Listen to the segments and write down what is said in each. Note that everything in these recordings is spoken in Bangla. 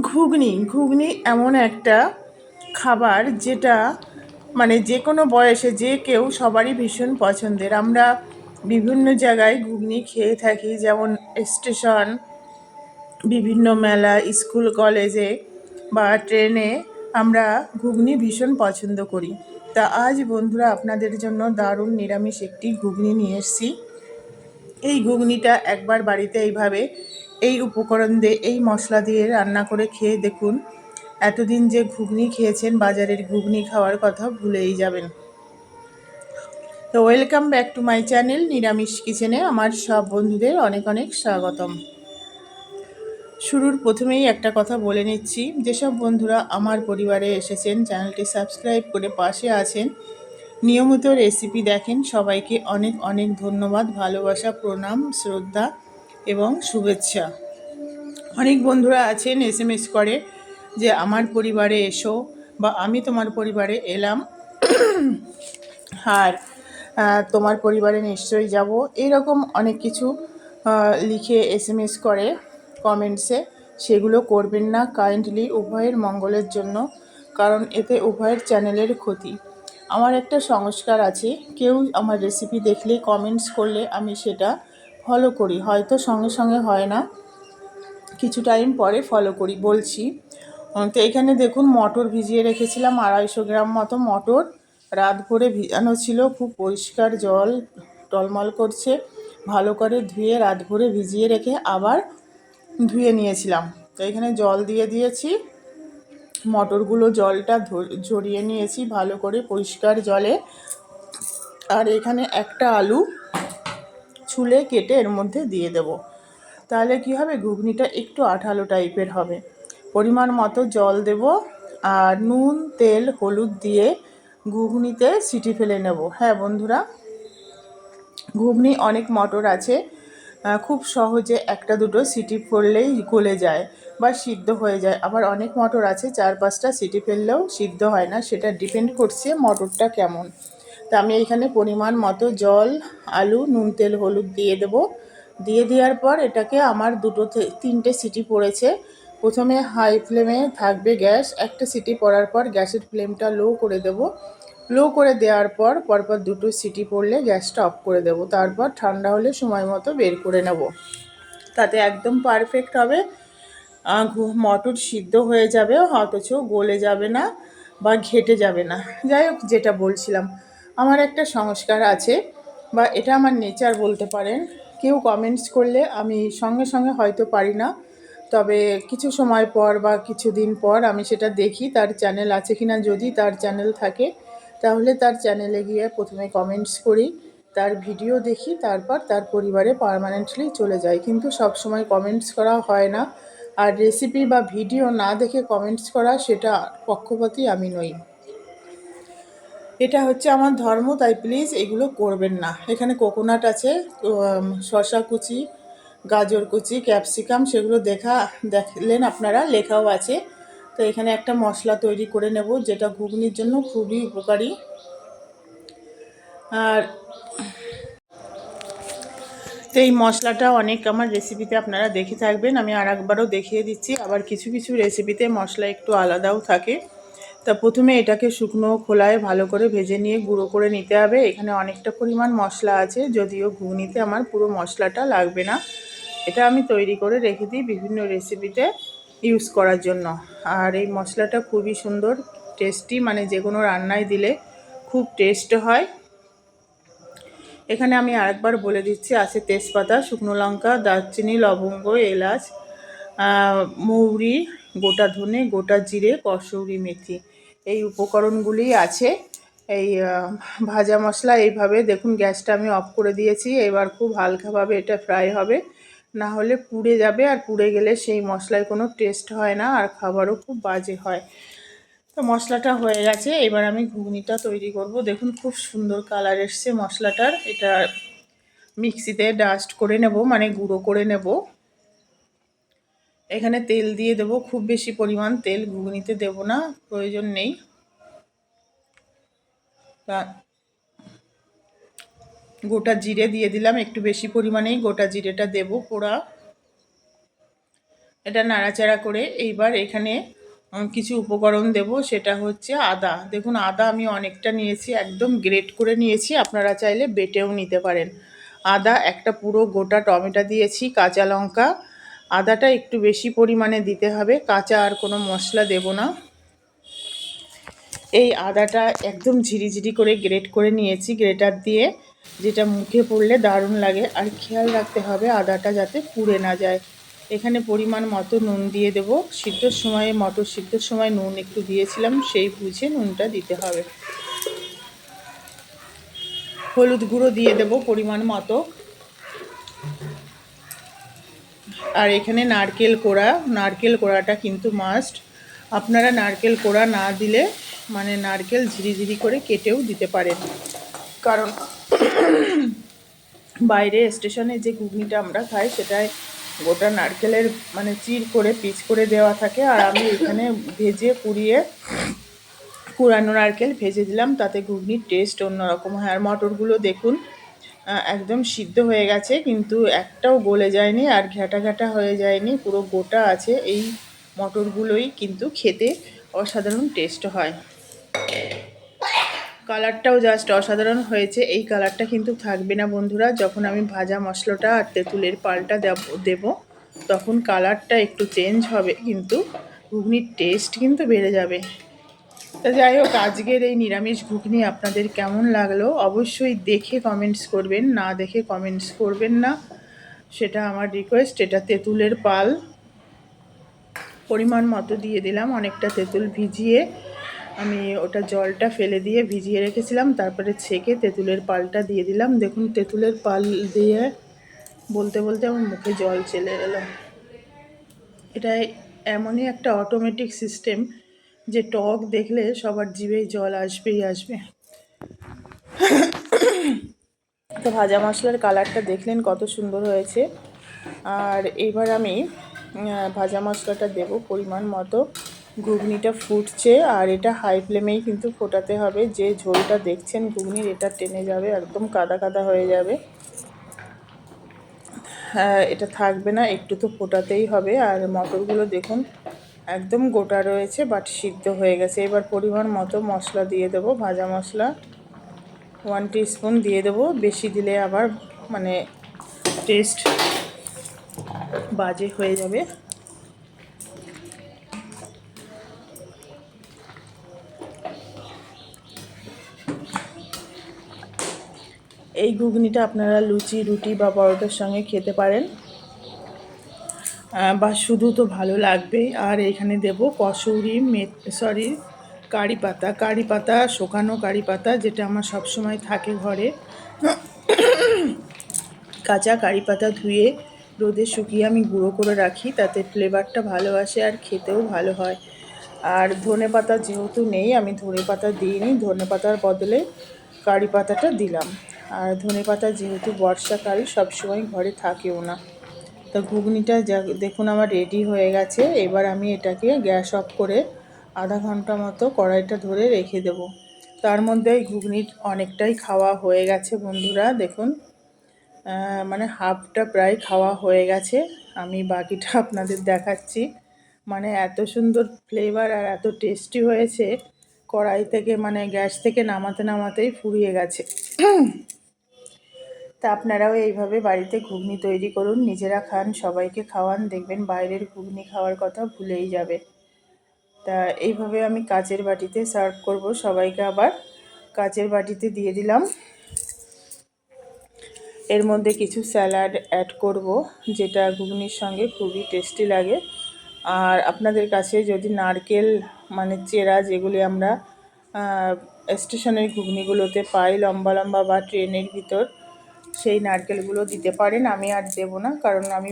ঘুগনি ঘুগনি এমন একটা খাবার যেটা মানে যে কোনো বয়সে যে কেউ সবারই ভীষণ পছন্দের। আমরা বিভিন্ন জায়গায় ঘুগনি খেয়ে থাকি, যেমন স্টেশন, বিভিন্ন মেলা, স্কুল কলেজে বা ট্রেনে আমরা ঘুগনি ভীষণ পছন্দ করি। তা আজ বন্ধুরা আপনাদের জন্য দারুণ নিরামিষ একটি ঘুগনি নিয়ে এসেছি। এই ঘুগনিটা একবার বাড়িতে এইভাবে এই উপকরণ দিয়ে, এই মশলা দিয়ে রান্না করে খেয়ে দেখুন। এতদিন যে ঘুগনি খেয়েছেন, বাজারের ঘুগনি খাওয়ার কথা ভুলেই যাবেন। তো welcome back to my channel নিরামিষ কিচেনে আমার সব বন্ধুদের অনেক অনেক স্বাগতম। শুরুর প্রথমেই একটা কথা বলে নিচ্ছি, যেসব বন্ধুরা আমার পরিবারে এসেছেন, চ্যানেলটি সাবস্ক্রাইব করে পাশে আছেন, নিয়মিত রেসিপি দেখেন, সবাইকে অনেক অনেক ধন্যবাদ, ভালোবাসা, প্রণাম, শ্রদ্ধা এবং শুভেচ্ছা। অনেক বন্ধুরা আছেন এসএমএস করে যে আমার পরিবারে এসো বা আমি তোমার পরিবারে এলাম, আর তোমার পরিবারে নিশ্চয়ই যাব, এরকম অনেক কিছু লিখে এসএমএস করে কমেন্টসে। সেগুলো করবেন না কাইন্ডলি, উভয়ের মঙ্গলের জন্য, কারণ এতে উভয়ের চ্যানেলের ক্ষতি। আমার একটা সংস্কার আছে, কেউ আমার রেসিপি দেখলে কমেন্টস করলে আমি সেটা ফলো করি, হয়তো সঙ্গে সঙ্গে হয় না, কিছু টাইম পরে ফলো করি। বলছি, তো এখানে দেখুন মটর ভিজিয়ে রেখেছিলাম, 250 গ্রাম মতো মটর রাত ভরে ভিজানো ছিল, খুব পরিষ্কার জল টলমল করছে, ভালো করে ধুয়ে রাত ভরে ভিজিয়ে রেখে আবার ধুয়ে নিয়েছিলাম। তো এখানে জল দিয়ে দিয়েছি, মটরগুলো জলটা ঝরিয়ে নিয়েছি ভালো করে পরিষ্কার জলে। আর এখানে একটা আলু ছুলে কেটে এর মধ্যে দিয়ে দেব, তাহলে কি হবে, ঘুগনিটা একটু আঠালো টাইপের হবে। পরিমাণ মতো জল দেব, আর নুন, তেল, হলুদ দিয়ে ঘুগনিতে সিটি ফেলে নেব। হ্যাঁ বন্ধুরা, ঘুগনি অনেক মটর আছে, খুব সহজে একটা দুটো সিটি ফেললেই গলে যায় বা সিদ্ধ হয়ে যায়। আবার অনেক মটর আছে 4-5টা সিটি ফেললেও সিদ্ধ হয় না, সেটা ডিপেন্ড করছে মটরটা কেমন। তা আমি এখানে পরিমাণ মতো জল, আলু, নুন, তেল, হলুদ দিয়ে দেবো। দিয়ে দেওয়ার পর এটাকে আমার 2-3টে সিটি পড়েছে। প্রথমে হাই ফ্লেমে থাকবে গ্যাস, একটা সিটি পড়ার পর গ্যাসের ফ্লেমটা লো করে দেব। লো করে দেওয়ার পর পরপর 2টো সিটি পড়লে গ্যাসটা অফ করে দেব। তারপর ঠান্ডা হলে সময় মতো বের করে নেব, তাতে একদম পারফেক্ট হবে। মটর সিদ্ধ হয়ে যাবে, অথচ গলে যাবে না বা ঘেটে যাবে না। যাই হোক, যেটা বলছিলাম, আমার একটা সংস্কার আছে, বা এটা আমার নেচার বলতে পারেন। কেউ কমেন্টস করলে আমি সঙ্গে সঙ্গে হয়তো পারি না, তবে কিছু সময় পর বা কিছুদিন পর আমি সেটা দেখি তার চ্যানেল আছে কিনা। যদি তার চ্যানেল থাকে তাহলে তার চ্যানেলে গিয়ে প্রথমে কমেন্টস করি, তার ভিডিও দেখি, তারপর তার পরিবারে পার্মানেন্টলি চলে যাই। কিন্তু সব সময় কমেন্টস করা হয় না, আর রেসিপি বা ভিডিও না দেখে কমেন্টস করা, সেটা পক্ষপাতী আমি নই, এটা হচ্ছে আমার ধর্ম, তাই প্লিজ এগুলো করবেন না। এখানে কোকোনাট আছে, শসা কুচি, গাজর কুচি, ক্যাপসিকাম, সেগুলো দেখলেন আপনারা, লেখাও আছে। তো এখানে একটা মশলা তৈরি করে নেব, যেটা ঘুগনির জন্য খুবই উপকারী। আর তো এই মশলাটা অনেক আমার রেসিপিতে আপনারা দেখে থাকবেন, আমি আর একবারও দেখিয়ে দিচ্ছি। আবার কিছু কিছু রেসিপিতে মশলা একটু আলাদাও থাকে। তা প্রথমে এটাকে শুকনো খোলায় ভালো করে ভেজে নিয়ে গুঁড়ো করে নিতে হবে। এখানে অনেকটা পরিমাণ মশলা আছে, যদিও ঘুগনিতে আমার পুরো মশলাটা লাগবে না, এটা আমি তৈরি করে রেখে দিই বিভিন্ন রেসিপিতে ইউজ করার জন্য। আর এই মশলাটা খুবই সুন্দর টেস্টি, মানে যে কোনো রান্নায় দিলে খুব টেস্ট হয়। এখানে আমি আরেকবার বলে দিচ্ছি, আছে তেজপাতা, শুকনো লঙ্কা, দারচিনি, লবঙ্গ, এলাচ, মৌরি, গোটা ধনে, গোটা জিরে, কসৌরি মেথি, এই উপকরণগুলি আছে। এই ভাজা মশলা এইভাবে দেখুন, গ্যাসটা আমি অফ করে দিয়েছি। এবার খুব হালকাভাবে এটা ফ্রাই হবে, না হলে পুড়ে যাবে, আর পুড়ে গেলে সেই মশলায় কোনো টেস্ট হয় না, আর খাবারও খুব বাজে হয়। তো মশলাটা হয়ে গেছে, এবার আমি ঘুগনিটা তৈরি করব। দেখুন খুব সুন্দর কালার এসছে মশলাটার। এটা মিক্সিতে ডাস্ট করে নেব, মানে গুঁড়ো করে নেব। এখানে তেল দিয়ে দেব, খুব বেশি পরিমাণ তেল ঘুগনিতে দেব না, প্রয়োজন নেই। তা গোটা জিরে দিয়ে দিলাম, একটু বেশি পরিমাণেই গোটা জিরেটা দেব পোড়া। এটা নাড়াচাড়া করে এইবার এখানে কিছু উপকরণ দেব, সেটা হচ্ছে আদা। দেখুন আদা আমি অনেকটা নিয়েছি, একদম গ্রেট করে নিয়েছি, আপনারা চাইলে বেটেও নিতে পারেন। আদা, একটা পুরো গোটা টমেটো দিয়েছি, কাঁচা লঙ্কা। আদাটা একটু বেশি পরিমাণে দিতে হবে, কাঁচা আর কোনো মশলা দেব না। এই আদাটা একদম ঝিরিঝিরি করে গ্রেট করে নিয়েছি গ্রেটার দিয়ে, যেটা মুখে পড়লে দারুণ লাগে। আর খেয়াল রাখতে হবে আদাটা যাতে পুড়ে না যায়। এখানে পরিমাণ মতো নুন দিয়ে দেব। সিদ্ধর সময়, মটর সিদ্ধর সময় নুন একটু দিয়েছিলাম, সেই বুঝে নুনটা দিতে হবে। হলুদ গুঁড়ো দিয়ে দেব পরিমাণ মতো। আর এখানে নারকেল কোড়াটা কিন্তু মাস্ট। আপনারা নারকেল কোড়া না দিলে মানে নারকেল ঝিরিঝিরি করে কেটেও দিতে পারেন, কারণ বাইরে স্টেশনে যে ঘুগনিটা আমরা খাই সেটায় গোটা নারকেলের মানে চির করে পিচ করে দেওয়া থাকে। আর আমি এখানে ভেজে কুড়ানো নারকেল ভেজে দিলাম, তাতে ঘুগনির টেস্ট অন্যরকম হয়। আর মটরগুলো দেখুন একদম সিদ্ধ হয়ে গেছে, কিন্তু একটাও গলে যায়নি আর ঘ্যাটা ঘ্যাটা হয়ে যায়নি, পুরো গোটা আছে। এই মটরগুলোই কিন্তু খেতে অসাধারণ টেস্ট হয়। কালারটাও জাস্ট অসাধারণ হয়েছে। এই কালারটা কিন্তু থাকবে না বন্ধুরা, যখন আমি ভাজা মশলাটা আর তেঁতুলের পালটা দেব তখন কালারটা একটু চেঞ্জ হবে, কিন্তু ঘুগনির টেস্ট কিন্তু বেড়ে যাবে। তা যাই হোক, আজকের এই নিরামিষ ঘুগনি আপনাদের কেমন লাগলো অবশ্যই দেখে কমেন্টস করবেন, না দেখে কমেন্টস করবেন না, সেটা আমার রিকোয়েস্ট। এটা তেঁতুলের পাল পরিমাণ মতো দিয়ে দিলাম, অনেকটা তেঁতুল ভিজিয়ে আমি ওটা জলটা ফেলে দিয়ে ভিজিয়ে রেখেছিলাম, তারপরে ছেঁকে তেঁতুলের পালটা দিয়ে দিলাম। দেখুন তেঁতুলের পাল দিয়ে বলতে বলতে আমার মুখে জল চলে এলো। এটা এমনই একটা অটোমেটিক সিস্টেম যে টক দেখলে সবার জিভেই জল আসবেই আসবে। তো ভাজা মশলার কালারটা দেখলেন কত সুন্দর হয়েছে। আর এবার আমি ভাজা মশলাটা দেব পরিমাণ মতো। ঘুগনিটা ফুটছে, আর এটা হাই ফ্লেমেই কিন্তু ফোটাতে হবে। যে ঝোলটা দেখছেন ঘুগনির, এটা টেনে যাবে, একদম কাদা কাদা হয়ে যাবে। হ্যাঁ, এটা থাকবে না, একটু তো ফোটাতেই হবে। আর মটরগুলো দেখুন একদম গোটা রয়েছে, বাট সিদ্ধ হয়ে গেছে। এবার পরিমাণ মতো মশলা দিয়ে দেব, ভাজা মশলা 1 টিস্পুন দিয়ে দেব। বেশি দিলে আবার মানে টেস্ট বাজে হয়ে যাবে। এই ঘুগনিটা আপনারা লুচি, রুটি বা পরোটার সঙ্গে খেতে পারেন, বা শুধু তো ভালো লাগবেই। আর এখানে দেব কসুরি কারি পাতা, শুকানো কারি পাতা, যেটা আমার সবসময় থাকে ঘরে। কাঁচা কারি পাতা ধুয়ে রোদে শুকিয়ে আমি গুঁড়ো করে রাখি, তাতে ফ্লেভারটা ভালো আসে আর খেতেও ভালো হয়। আর ধনে পাতা যেহেতু নেই, আমি ধনে পাতা দিইনি, ধনে পাতার বদলে কারি পাতাটা দিলাম। আর ধনে পাতা যেহেতু বর্ষাকাল সবসময় ঘরে থাকেও না। তো ঘুগনিটা দেখুন আমার রেডি হয়ে গেছে। এবার আমি এটাকে গ্যাস অফ করে আধা ঘন্টা মতো কড়াইটা ধরে রেখে দেব। তার মধ্যে ঘুগনির অনেকটাই খাওয়া হয়ে গেছে বন্ধুরা। দেখুন মানে হাফটা প্রায় খাওয়া হয়ে গেছে, আমি বাকিটা আপনাদের দেখাচ্ছি। মানে এত সুন্দর ফ্লেভার আর এত টেস্টি হয়েছে, কড়াই থেকে মানে গ্যাস থেকে নামাতে নামাতেই ফুরিয়ে গেছে। তা আপনারাও এইভাবে বাড়িতে ঘুগনি তৈরি করুন, নিজেরা খান, সবাইকে খাওয়ান, দেখবেন বাইরের ঘুগনি খাওয়ার কথা ভুলেই যাবে। তা এইভাবে আমি কাচের বাটিতে সার্ভ করব সবাইকে। আবার কাচের বাটিতে দিয়ে দিলাম। এর মধ্যে কিছু স্যালাড অ্যাড করব, যেটা ঘুগনির সঙ্গে খুবই টেস্টি লাগে। আর আপনাদের কাছে যদি নারকেল মানে চেরা, যেগুলি আমরা স্টেশনের ঘুগনিগুলোতে পাই লম্বা লম্বা বা ট্রেনের ভিতর, সেই নারকেলগুলো দিতে পারেন। আমি আর দেবো না, কারণ আমি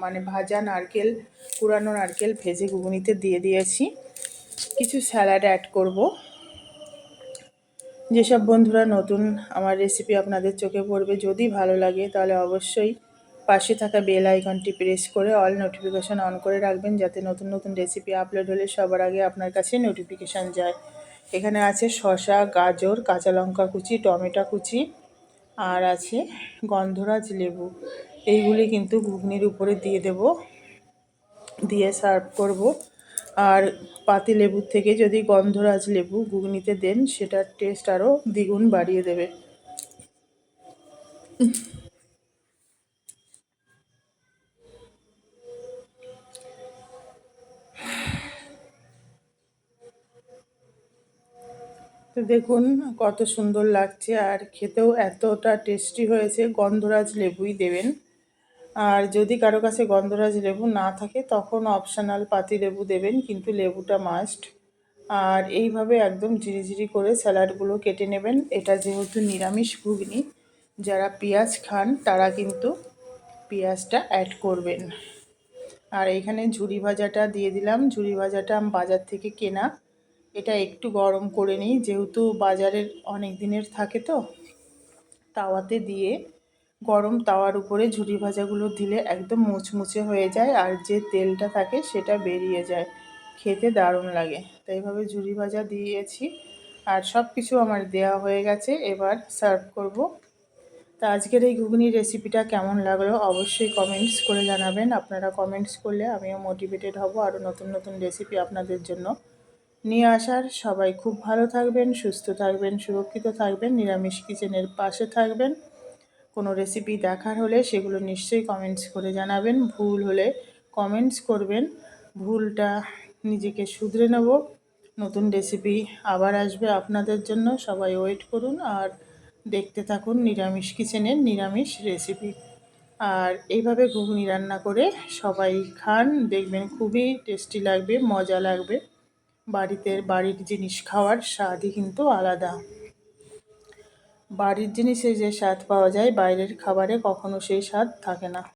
মানে ভাজা নারকেল, কুড়ানো নারকেল ভেজে ঘুগনিতে দিয়ে দিয়েছি। কিছু স্যালাড অ্যাড করব। যেসব বন্ধুরা নতুন, আমার রেসিপি আপনাদের চোখে পড়বে, যদি ভালো লাগে তাহলে অবশ্যই পাশে থাকা বেল আইকনটি প্রেস করে অল নোটিফিকেশান অন করে রাখবেন, যাতে নতুন নতুন রেসিপি আপলোড হলে সবার আগে আপনার কাছে নোটিফিকেশান যায়। এখানে আছে শসা, গাজর, কাঁচা লঙ্কা কুচি, টমেটো কুচি, আর আছে গন্ধরাজ লেবু। এইগুলি কিন্তু ঘুগনির উপরে দিয়ে দেব। দিয়ে সার্ভ করব। আর পাতি লেবুর থেকে যদি গন্ধরাজ লেবু ঘুগনিতে দেন, সেটার টেস্ট আরও দ্বিগুণ বাড়িয়ে দেবে। তো দেখুন কত সুন্দর লাগছে, আর খেতেও এতটা টেস্টি হয়েছে। গন্ধরাজ লেবুই দেবেন। আর যদি কারো কাছে গন্ধরাজ লেবু না থাকে তখন অপশনাল পাতি লেবু দেবেন, কিন্তু লেবুটা মাস্ট। আর এইভাবে একদম ঝিরিঝিরি করে স্যালাডগুলো কেটে নেবেন। এটা যেহেতু নিরামিষ ঘুগনি, যারা পেঁয়াজ খান তারা কিন্তু পেঁয়াজটা অ্যাড করবেন। আর এইখানে ঝুরি ভাজাটা দিয়ে দিলাম। ঝুরি ভাজাটা বাজার থেকে কেনা, এটা একটু গরম করে নিই, যেহেতু বাজারের অনেক দিনের থাকে তো। তাওয়াতে দিয়ে গরম তাওয়ার উপরে ঝুরি ভাজাগুলো দিলে একদম মুচমুচে হয়ে যায়, আর যে তেলটা থাকে সেটা বেরিয়ে যায়, খেতে দারুণ লাগে। তো এইভাবে ঝুরি ভাজা দিয়েছি, আর সব কিছু আমার দেয়া হয়ে গেছে। এবার সার্ভ করব। তা আজকের এই ঘুগনির রেসিপিটা কেমন লাগলো অবশ্যই কমেন্টস করে জানাবেন। আপনারা কমেন্টস করলে আমিও মোটিভেটেড হব আরও নতুন নতুন রেসিপি আপনাদের জন্য নিয়ে আসার। সবাই খুব ভালো থাকবেন, সুস্থ থাকবেন, সুরক্ষিত থাকবেন, নিরামিষ কিচেনের পাশে থাকবেন। কোনো রেসিপি দেখার হলে সেগুলো নিশ্চয়ই কমেন্টস করে জানাবেন। ভুল হলে কমেন্টস করবেন, ভুলটা নিজেকে শুধরে নেব। নতুন রেসিপি আবার আসবে আপনাদের জন্য, সবাই ওয়েট করুন আর দেখতে থাকুন নিরামিষ কিচেনের নিরামিষ রেসিপি। আর এইভাবে ঘুগনি রান্না করে সবাই খান, দেখবেন খুবই টেস্টি লাগবে, মজা লাগবে। বাড়ির জিনিস খাওয়ার স্বাদই কিন্তু আলাদা। বাড়ির জিনিসে যে স্বাদ পাওয়া যায় বাইরের খাবারে কখনো সেই স্বাদ থাকে না।